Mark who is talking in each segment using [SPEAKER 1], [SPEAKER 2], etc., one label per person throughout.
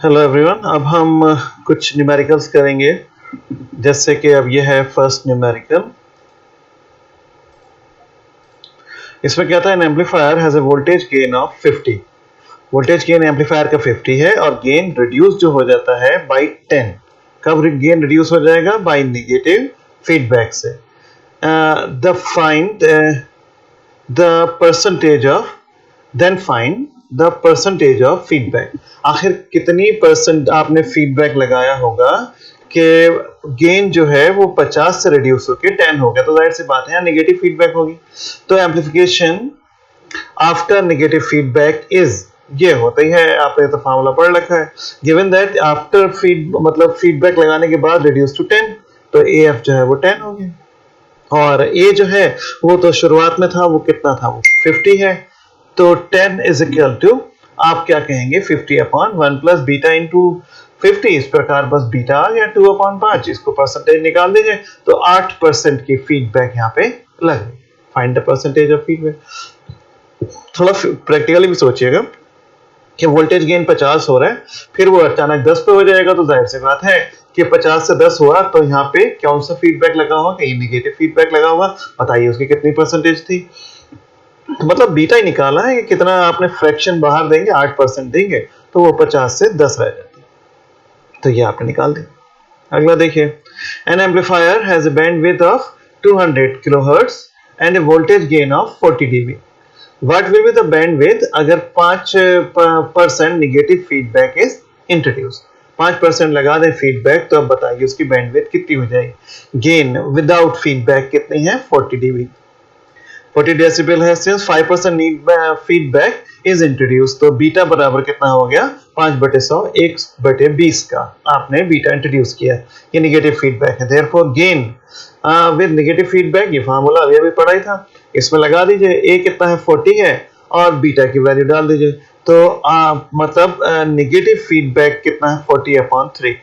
[SPEAKER 1] Hello everyone. अब हम कुछ न्यूमेरिकल्स करेंगे। जैसे कि अब ये है फर्स्ट न्यूमेरिकल। इसमें क्या था, N amplifier has a voltage gain of 50। Voltage gain amplifier का 50 है और गेन रिड्यूस जो हो जाता है बाय 10। कब गेन रिड्यूस हो जाएगा? बाय नेगेटिव फीडबैक से। The find the percentage of then find the percentage of feedback. आखिर कितनी परसेंट आपने फीडबैक लगाया होगा कि गेन जो है वो 50 से रिड्यूस होकर 10 हो गया, तो जाहिर सी बात है यहाँ नेगेटिव फीडबैक होगी। तो amplification after negative feedback is, ये होता ही है, आपने तो फार्मूला पढ़ रखा है। गिवन दैट आफ्टर मतलब फीडबैक लगाने के बाद रिड्यूस टू 10, तो ए एफ जो है वो 10 हो गया। और ए जो है वो तो शुरुआत में था, वो कितना था? वो 50 है। तो 10 इज इक्वल टू, आप क्या कहेंगे, 50 अपॉन 1 प्लस बीटा इंटू 50। इस प्रकार बस बीटा आ गया 2 अपॉन 5। इसको परसेंटेज निकाल दीजिए तो 8% की फीडबैक यहाँ पे लगे। Find the percentage of feedback. थोड़ा प्रैक्टिकली भी सोचिएगा कि वोल्टेज गेन 50 हो रहा है, फिर वो अचानक 10 पे हो जाएगा, तो जाहिर सी बात है कि 50 से 10 हुआ, तो यहाँ पे कौन सा फीडबैक लगा हुआ? कहीं नेगेटिव फीडबैक लगा हुआ। बताइए उसकी कितनी परसेंटेज थी? मतलब बीटा ही निकाला है कि कितना आपने फ्रैक्शन बाहर देंगे, 8% देंगे, तो वो 50 से 10 रह जाती है। तो ये आपने निकाल दिया। अगला देखिए, N amplifier has a bandwidth of 200 kilohertz and A voltage gain of 40 dB। What will be the bandwidth अगर 5% नेगेटिव फीडबैक इज इंट्रोड्यूस? 5% लगा दें फीडबैक, तो अब बताइए उसकी बैंडविड्थ कितनी हो जाएगी? गेन विदाउट फीडबैक कितनी है? 40 dB। 40 डेसिबल है, since 5% need feedback is introduce, तो बीटा बराबर कितना हो गया? 5/100, 1/20 का आपने बीटा इंट्रोड्यूस किया। ये नेगेटिव फीडबैक है, therefore gain with negative feedback, ये फार्मूला अभी पढ़ा ही था, इसमें लगा दीजिए। ए कितना है? 40 है, और बीटा की वैल्यू डाल दीजिए। तो मतलब नेगेटिव फीडबैक कितना है? 40/3।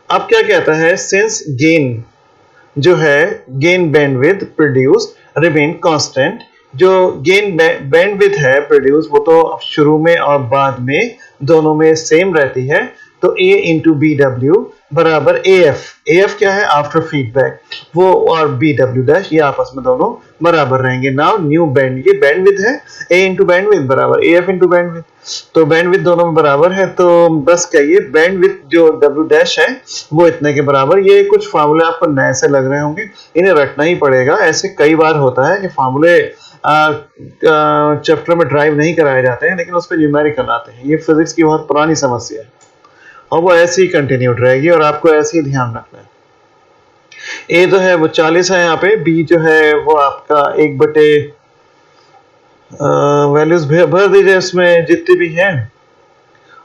[SPEAKER 1] अब क्या कहता है, सिंस गेन जो है, gain bandwidth produce remain constant. जो गेन बैंडविड्थ है प्रोड्यूस, वो तो शुरू में और बाद में दोनों में सेम रहती है। तो A इंटू बी डब्ल्यू बराबर ए एफ। ए एफ क्या है? After feedback. वो और बी डब्ल्यू डैश, ये आपस में दोनों बराबर रहेंगे। नाउ न्यू बैंड, ये बैंडविड्थ है, ए इंटू बैंडविड्थ बराबर ए एफ इंटू बैंडविड्थ, तो बैंडविड्थ दोनों में बराबर है। तो बस कहिए बैंडविड्थ जो डब्ल्यू डैश है वो इतने के बराबर। ये कुछ फार्मूले आपको नए से लग रहे होंगे, इन्हें रटना ही पड़ेगा। ऐसे कई बार होता है कि फार्मूले चैप्टर में ड्राइव नहीं कराए जाते हैं, लेकिन उस पर न्यूमेरिकल आते हैं। ये फिजिक्स की बहुत पुरानी समस्या है और वो ऐसे ही कंटिन्यूड रहेगी, और आपको ऐसे ही ध्यान रखना है। ए जो है वो 40 है यहाँ पे, बी जो है वो आपका 1/, वैल्यूज भर दीजिए इसमें जितनी भी हैं,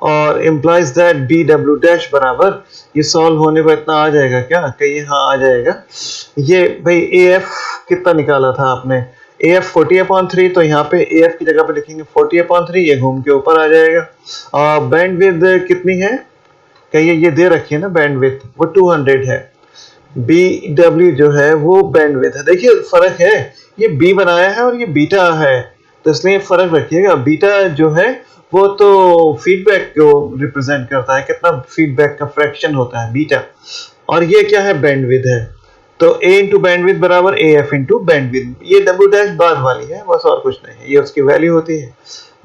[SPEAKER 1] और implies that B W dash बराबर, ये सॉल्व होने पर इतना आ जाएगा क्या? कहिए हाँ आ जाएगा। ये भाई ए एफ कितना निकाला था आपने? ए एफ 40/3, तो यहाँ पे ए एफ की जगह पे लिखेंगे 40/3, ये घूम के ऊपर आ जाएगा। और बैंडविड्थ कितनी है? कहिए, ये दे रखी है ना बैंडविड्थ, वो 200 है। बी डब्ल्यू जो है वो बैंडविड्थ है। देखिए फर्क है, ये बी बनाया है और ये बीटा है, तो इसलिए फर्क रखिएगा। बीटा जो है वो तो फीडबैक को रिप्रेजेंट करता है, कितना फीडबैक का फ्रैक्शन होता है बीटा, और ये क्या है? बैंडविड्थ है। तो a इंटू बैंडविड्थ बराबर ए एफ इंटू बैंडविड्थ। ये डब्ल्यू डैश बाद वाली है बस, और कुछ नहीं है, ये उसकी वैल्यू होती है।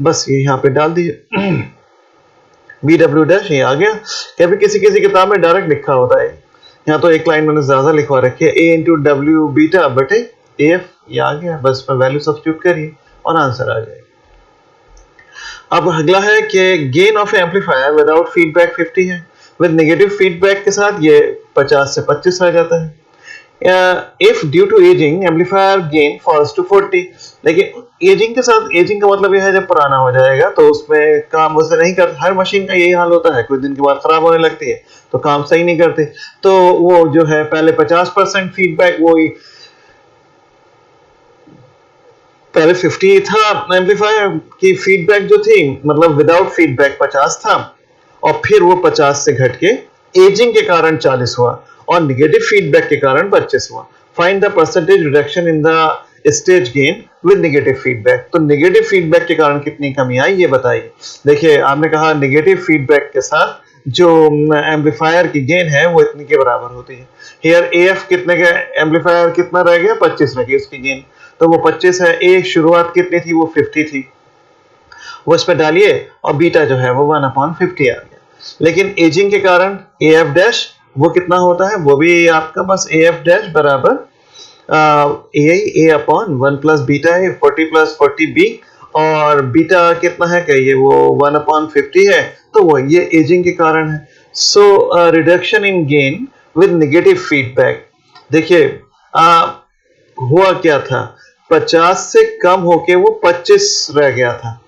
[SPEAKER 1] बस ये यहाँ पे डाल दीजिए बी डब्ल्यू डैश, ये आ गया। कभी किसी किसी किताब में डायरेक्ट लिखा होता है, यहाँ तो एक लाइन मैंने ज्यादा लिखवा रखी है, ए इंटू डब्ल्यू बीटा बटे ए एफ, ये आ गया। बस मैं वैल्यू सब्स्टिट्यूट करिए और आंसर आ जाएगा। अब अगला है कि gain of amplifier without feedback 50 है, विद नेगेटिव फीडबैक के साथ ये 50 से 25 रह जाता है। If due to ageing amplifier gain falls to 40। लेकिन एजिंग के साथ, एजिंग का मतलब यह है जब पुराना हो जाएगा तो उसमें काम वैसे नहीं कर, हर मशीन का यही हाल होता है, कुछ दिन के बाद खराब होने लगती है तो काम सही नहीं करती। तो वो जो है पहले 50% फीडबैक, वो पहले 50 था एम्पलीफायर की फीडबैक जो थी, मतलब विदाउट फीडबैक 50 था, और फिर वो 50 से घट के एजिंग के कारण 40 हुआ और नेगेटिव फीडबैक के कारण 25 हुआ। Find the percentage reduction in the stage gain with negative feedback. तो नेगेटिव फीडबैक के कारण कितनी कमी आई ये बताइए। देखिए आपने कहा नेगेटिव फीडबैक के साथ जो एम्पलीफायर की गेन है वो इतनी के बराबर होती है। हियर AF कितने का, एम्पलीफायर कितना रह गया, 25 रह गई उसकी गेन, तो वो 25 है। ए शुरुआत कितनी थी, वो 50 थी, वो इसमें डालिए और बीटा जो है वो 1/50 आ गया। लेकिन एजिंग के कारण AF डैश वो कितना होता है, वो भी आपका बस AF डैश बराबर A अपॉन 1 प्लस बीटा है, 40 प्लस 40B, और बीटा कितना है कहिए, वो 1/50 है, तो वो ये एजिंग के कारण है। So reduction in gain with negative feedback. देखिए हुआ क्या था, 50 से कम होके वो 25 रह गया था।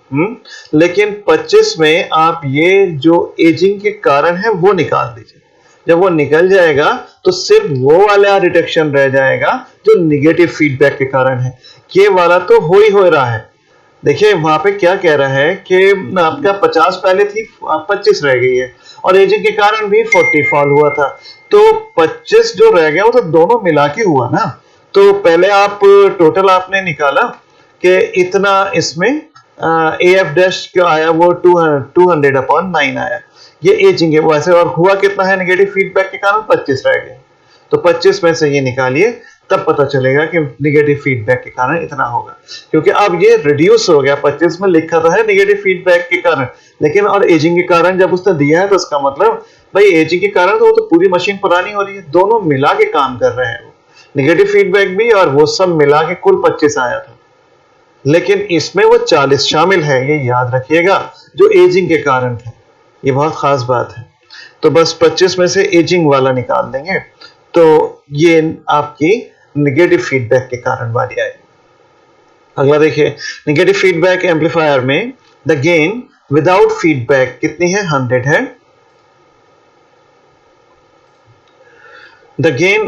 [SPEAKER 1] लेकिन 25 में आप ये जो एजिंग के कारण है वो निकाल दीजिए। जब वो निकल जाएगा तो सिर्फ वो वाला रिडक्शन रह जाएगा जो निगेटिव फीडबैक के कारण है। ये वाला तो हो ही हो रहा है। देखिए वहां पे क्या कह रहा है कि आपका 50 पहले थी, 25 रह गई है, और एजिंग के कारण भी 40 फॉल हुआ था, तो 25 जो रह गया वो तो दोनों मिला के हुआ ना। तो पहले आप टोटल आपने निकाला कि इतना इसमें AF डैश क्या आया, वो 200/9 आया, ये एजिंग है वैसे। और हुआ कितना है नेगेटिव फीडबैक के कारण, 25 रह गए, तो 25 में से ये निकालिए, तब पता चलेगा कि नेगेटिव फीडबैक के कारण इतना होगा। क्योंकि अब ये रिड्यूस हो गया, 25 में लिखा तो है नेगेटिव फीडबैक के कारण, लेकिन और एजिंग के कारण जब उसने दिया है तो उसका मतलब भाई एजिंग के कारण तो वो तो पूरी मशीन पुरानी हो रही है, दोनों मिला के काम कर रहे हैं, नेगेटिव फीडबैक भी और वो सब मिला के कुल 25 आया था। लेकिन इसमें वो 40 शामिल है, ये याद रखिएगा, जो एजिंग के कारण था। ये बहुत खास बात है। तो बस 25 में से एजिंग वाला निकाल देंगे, तो ये आपकी नेगेटिव फीडबैक के कारण वाली आएगी। अगला देखिए, नेगेटिव फीडबैक एम्पलीफायर में द गेन विदाउट फीडबैक कितनी है, 100 है। द गेन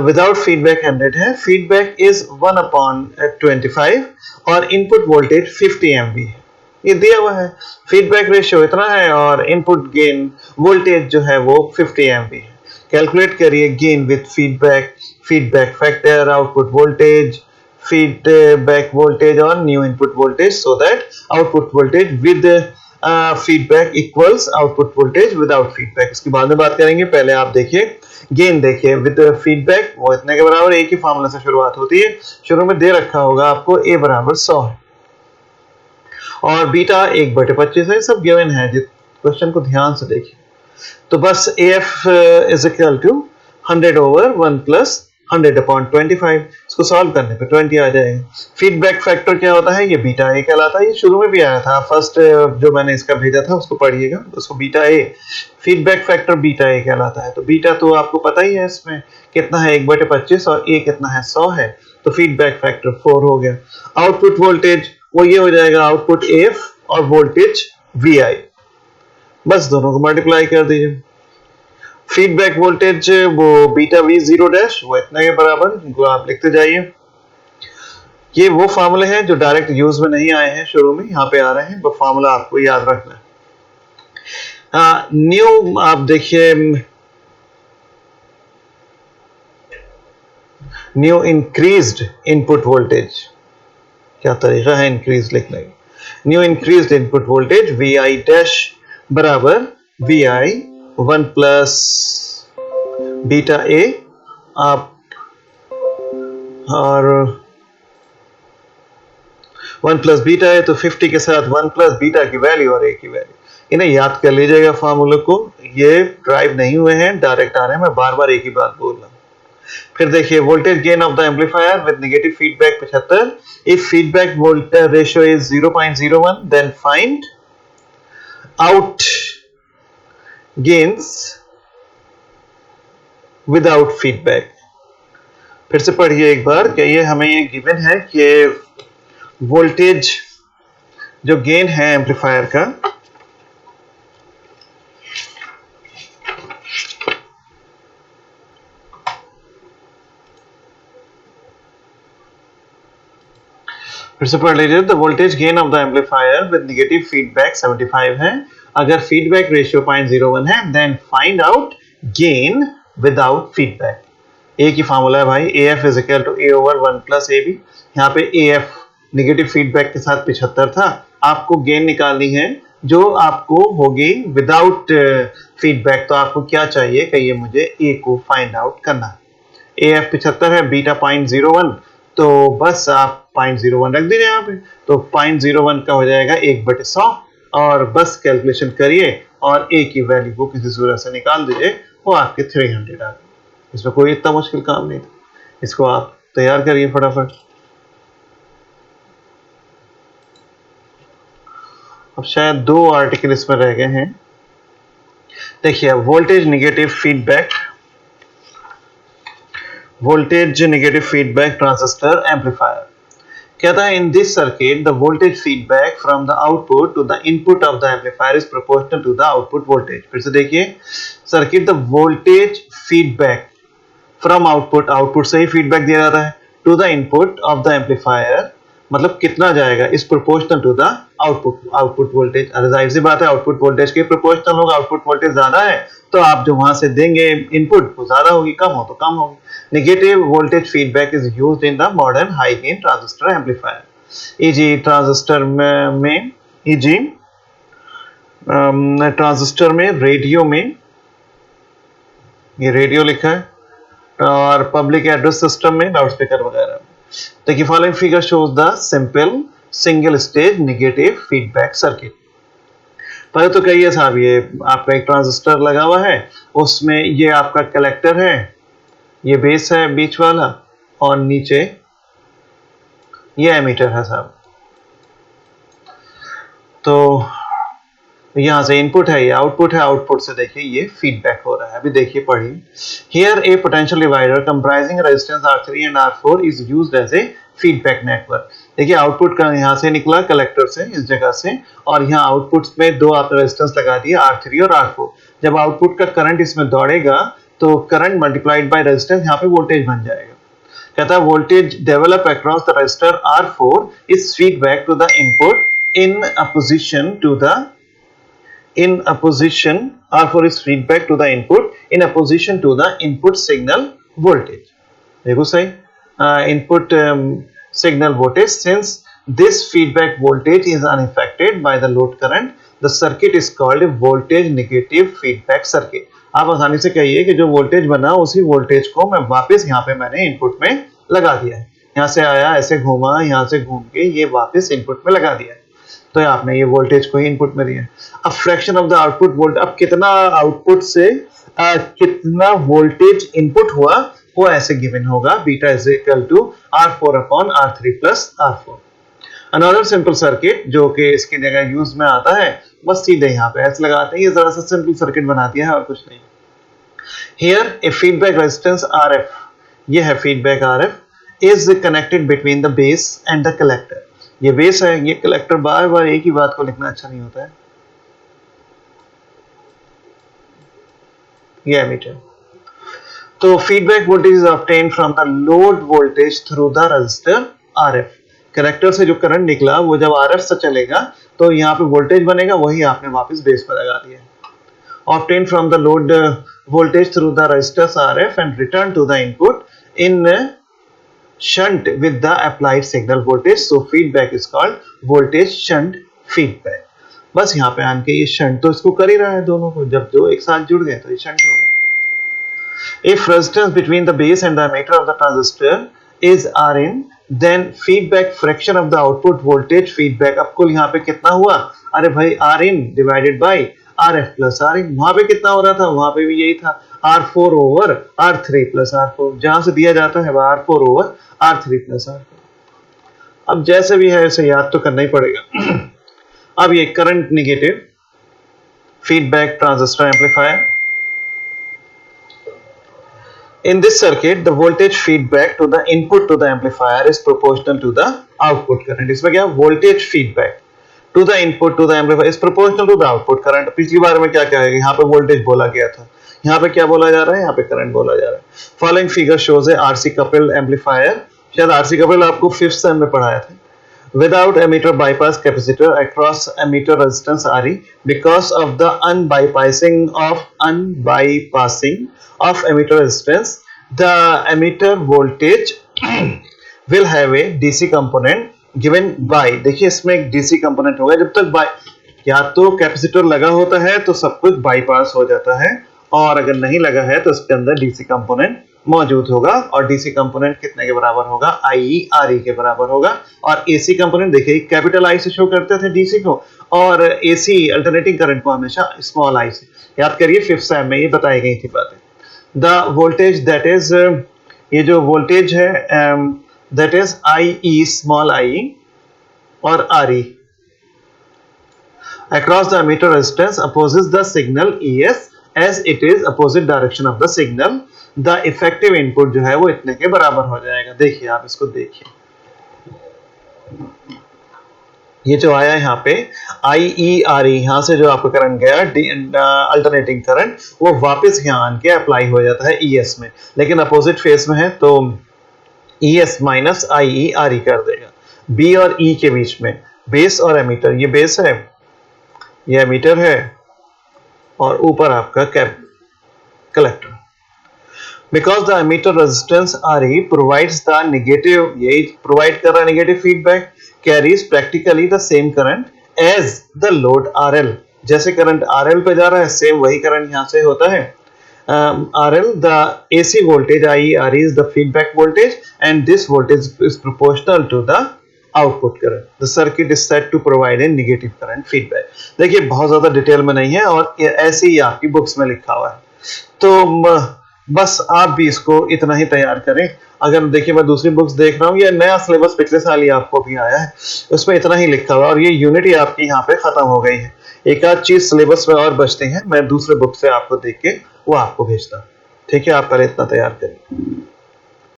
[SPEAKER 1] विदाउट फीडबैक 100 है। फीडबैक इज 1/25 और इनपुट वोल्टेज 50 MV है, ये दिया हुआ है। फीडबैक रेशियो इतना है और इनपुट गेन वोल्टेज जो है वो 50 MV है। कैलकुलेट करिए gain with feedback, feedback factor, output voltage, feedback voltage और new input voltage, so that output voltage with feedback equals output voltage without feedback. इसके बाद में बात करेंगे, पहले आप देखिए गेन देखिए विद फीडबैक, वो इतने के बराबर, एक ही फार्मूला से शुरुआत होती है, शुरू में दे रखा होगा आपको A बराबर 100 है और बीटा 1/25 है, सब गिवन है, क्वेश्चन को ध्यान से देखिए। तो बस AF is equal to 100/1 plus 100/25, इसको सॉल्व करने पे 20 आ जाएगा। फीडबैक फैक्टर क्या होता है, ये बीटा A कहलाता है, ये शुरू में भी आया था, फर्स्ट जो मैंने इसका भेजा था उसको पढ़िएगा, उसको beta A, feedback factor beta A कहलाता है। तो बीटा तो आपको पता ही है, इसमें कितना है 1/25 और A कितना है 100 है, तो फीडबैक फैक्टर 4 हो गया। आउटपुट वोल्टेज वो ये हो जाएगा, आउटपुट AF और वोल्टेज VI, बस दोनों को मल्टीप्लाई कर दीजिए। फीडबैक वोल्टेज वो बीटा V0 डैश, वो इतने के बराबर, इनको आप लिखते जाइए। ये वो फार्मूले हैं जो डायरेक्ट यूज में नहीं आए हैं, शुरू में यहाँ पे आ रहे हैं, वो फार्मूला आपको याद रखना है। न्यू आप देखिए, न्यू इंक्रीज्ड इनपुट वोल्टेज, क्या तरीका है इंक्रीज लिखने का, new increased input voltage VI dash बराबर VI 1 प्लस बीटा A, आप और 1 प्लस बीटा है तो 50 के साथ 1 प्लस बीटा की वैल्यू और A की वैल्यू, इन्हें याद कर लीजिएगा फार्मूले को, ये ड्राइव नहीं हुए हैं, डायरेक्ट आ रहे हैं, मैं बार बार एक ही बात बोल रहा हूँ। फिर देखिए voltage gain of the amplifier with negative feedback 75, if feedback voltage ratio is 0.01 then find out gains without feedback. फिर से पढ़िए एक बार, क्या ये हमें ये गिवन है कि वोल्टेज जो गेन है एम्पलीफायर का, फिर से पढ़ लीजिए, the voltage gain of the amplifier with negative feedback 75 है, अगर फीडबैक रेशियो 0.01 है then find out gain without feedback. A की फार्मूला है भाई, AF is equal to A/1 plus AB, यहाँ पे AF नेगेटिव फीडबैक के साथ 75 था, आपको गेन निकालनी है जो आपको होगी विदाउट फीडबैक। तो आपको क्या चाहिए, कहिए मुझे, ए को फाइंड आउट करना है। ए एफ 75 है, बीटा 0.01, तो बस आप 0.01 रख दीजिए यहाँ पे। तो 0.01 का हो जाएगा 1/100, और बस कैलकुलेशन करिए और ए की वैल्यू को किसी सूरत से निकाल दीजिए, वो आपके 300 आ गए। इसमें कोई इतना मुश्किल काम नहीं था, इसको आप तैयार करिए फटाफट। अब शायद 2 आर्टिकल इसमें रह गए हैं। देखिए, voltage negative feedback, voltage negative feedback transistor amplifier. कहता है in this circuit the voltage feedback from the output to the input of the amplifier is proportional to the output voltage. फिर से देखिए, circuit the voltage feedback from output, output से ही feedback दिया जाता है, to the input of the amplifier, मतलब कितना जाएगा, is proportional to the output voltage. अरे जाहिर सी बात है, आउटपुट वोल्टेज के प्रोपोर्शनल होगा। आउटपुट वोल्टेज ज्यादा है तो आप जो वहां से देंगे इनपुट वो ज्यादा होगी, कम हो तो कम होगी। Negative voltage feedback is used in the modern high gain transistor amplifier. Easy transistor में ईजी ट्रांजिस्टर में, रेडियो में, ये रेडियो लिखा है, और पब्लिक एड्रेस सिस्टम में, लाउडस्पीकर वगैरह। देखिए, following figure shows the simple single stage negative feedback circuit. पहले तो कहिए साहब, ये आपका एक ट्रांजिस्टर लगा हुआ है, उसमें ये आपका कलेक्टर है, ये बेस है बीच वाला, और नीचे ये एमीटर है साहब। तो यहां से इनपुट है, ये आउटपुट है, आउटपुट से देखिए ये फीडबैक हो रहा है। अभी देखिए, पढ़िए। Here a potential divider comprising resistance R3 and R4 is used as a feedback network. देखिए, आउटपुट का यहां से निकला कलेक्टर से, इस जगह से, और यहाँ आउटपुट में दो आपने रेजिस्टेंस लगा दिया R3 और R4। जब आउटपुट का करंट इसमें दौड़ेगा तो करंट मल्टीप्लाइड बाय रेजिस्टेंस यहाँ पे वोल्टेज बन जाएगा। कहता है voltage develop across the resistor R4 is feedback to the input in opposition, R4 is feedback to the input in opposition to the input signal voltage. देखो सही, input signal voltage. Since this feedback voltage is unaffected by the load current, the circuit is called a voltage negative feedback circuit. आप आसानी से कहिए कि जो voltage बना उसी वोल्टेज को मैं वापस यहाँ पे मैंने इनपुट में लगा दिया है। यहाँ से आया, ऐसे घूमा, यहाँ से घूम के ये वापस इनपुट में लगा दिया है, तो आपने ये वोल्टेज को ही इनपुट में दिया। अब fraction of the output volt, अब कितना आउटपुट से कितना वोल्टेज इनपुट हुआ वो ऐसे गिवन होगा, beta is equal to R4 upon R3 plus R4। Another simple circuit जो कि इसकी जगह यूज में आता है, बस सीधे यहाँ पे ऐसे लगाते हैं, ये जरा सा सिंपल सर्किट बना दिया है और कुछ नहीं। Here A feedback resistance RF, ये है feedback RF, is connected between the base and the collector. ये बेस है, ये कलेक्टर। बार बार एक ही बात को लिखना अच्छा नहीं होता है। ये एमीटर। तो feedback voltage is obtained from the load voltage through the resistor RF। Collector से जो करंट निकला वो जब RF से चलेगा तो यहाँ पे वोल्टेज बनेगा, वही आपने वापस बेस पर लगा दिया। Obtained from the load voltage through the resistors RF and return to the input in shunt with the applied signal voltage, so feedback is called voltage shunt feedback। बस यहाँ पे आन के ये शंट तो इसको कर ही रहा है, दोनों को जब दो एक साथ जुड़ गए तो ये शंट हो गए। If resistance between the base and the emitter of the transistor is Rin, then feedback fraction of the output voltage feedback, अब कुल यहाँ पे कितना हुआ, अरे भाई Rin divided by RF plus Rin। वहां पे कितना हो रहा था, वहां पे भी यही था, R4 over R3 plus R4। जहां से दिया जाता है R4 over R3 plus R4। अब जैसे भी है इसे याद तो करना ही पड़ेगा। अब ये current negative feedback transistor amplifier. In this circuit, the voltage feedback to the input to the amplifier is proportional to the output current। इसमें क्या, voltage feedback to the input to the amplifier is proportional to the output current। पिछली बार में क्या है, यहाँ पे voltage बोला गया था, यहाँ पे क्या बोला जा रहा है, यहाँ पे करंट बोला जा रहा है। फॉलोइंग फिगर शोज ए RC कपल्ड एम्पलीफायर। शायद RC कपल्ड आपको 5th सेम में पढ़ाया था। Without emitter bypass capacitor across emitter resistance RE, because of the unbypassing of emitter resistance, the emitter voltage will have a DC component given by, देखिए इसमें एक DC component होगा, जब तक या तो कैपेसिटर लगा होता है तो सब कुछ बाईपास हो जाता है, और अगर नहीं लगा है तो इसके अंदर डीसी कंपोनेंट मौजूद होगा, और डीसी कंपोनेंट कितने के बराबर होगा, आई आर ई के बराबर होगा। और एसी कंपोनेंट देखिए कैपिटल आई से शो करते थे डीसी को, और एसी अल्टरनेटिंग करंट को हमेशा स्मॉल आई से। याद करिए फिफ्थ सेम में ये बताई गई थी बातें। द वोल्टेज दैट इज, ये जो वोल्टेज है that is I E small I और R E across the emitter resistance opposes the signal ES as it is opposite direction of the signal, the effective input जो है वो इतने के बराबर हो जाएगा। देखिए आप इसको देखिए, ये जो आया यहाँ पे आई ई आर ई, यहाँ से जो आपका करंट गया अल्टरनेटिंग करंट, वो वापस यहाँ आन के अप्लाई हो जाता है ES में, लेकिन अपोजिट फेस में है तो ES माइनस आई ई आर ई कर देगा। B और E के बीच में बेस और एमीटर, ये बेस है ये एमीटर है, और ऊपर आपका collector. Because the emitter resistance R E provides the negative, यही प्रोवाइड कर रहा है negative feedback, carries practically the same current as the load R L. जैसे करंट आर एल पे जा रहा है सेम वही करंट यहाँ से होता है। R L the AC voltage I R is the feedback voltage and this voltage is proportional to the output current. The circuit is set to provide a negative current feedback. देखिए बहुत ज्यादा detail में नहीं है और ऐसे ही आपकी books में लिखा हुआ है, तो बस आप भी इसको इतना ही तैयार करें। अगर देखिए मैं दूसरी बुक्स देख रहा हूँ, ये नया सिलेबस पिछले साल ही आपको भी आया है, उसमें इतना ही लिखा हुआ है, और ये यूनिटी आपकी यहाँ पे खत्म हो गई है। एक आध चीज सिलेबस में और बचती है, मैं दूसरे बुक से आपको देख के वो आपको भेजता हूँ। ठीक है, आप पहले इतना तैयार करें।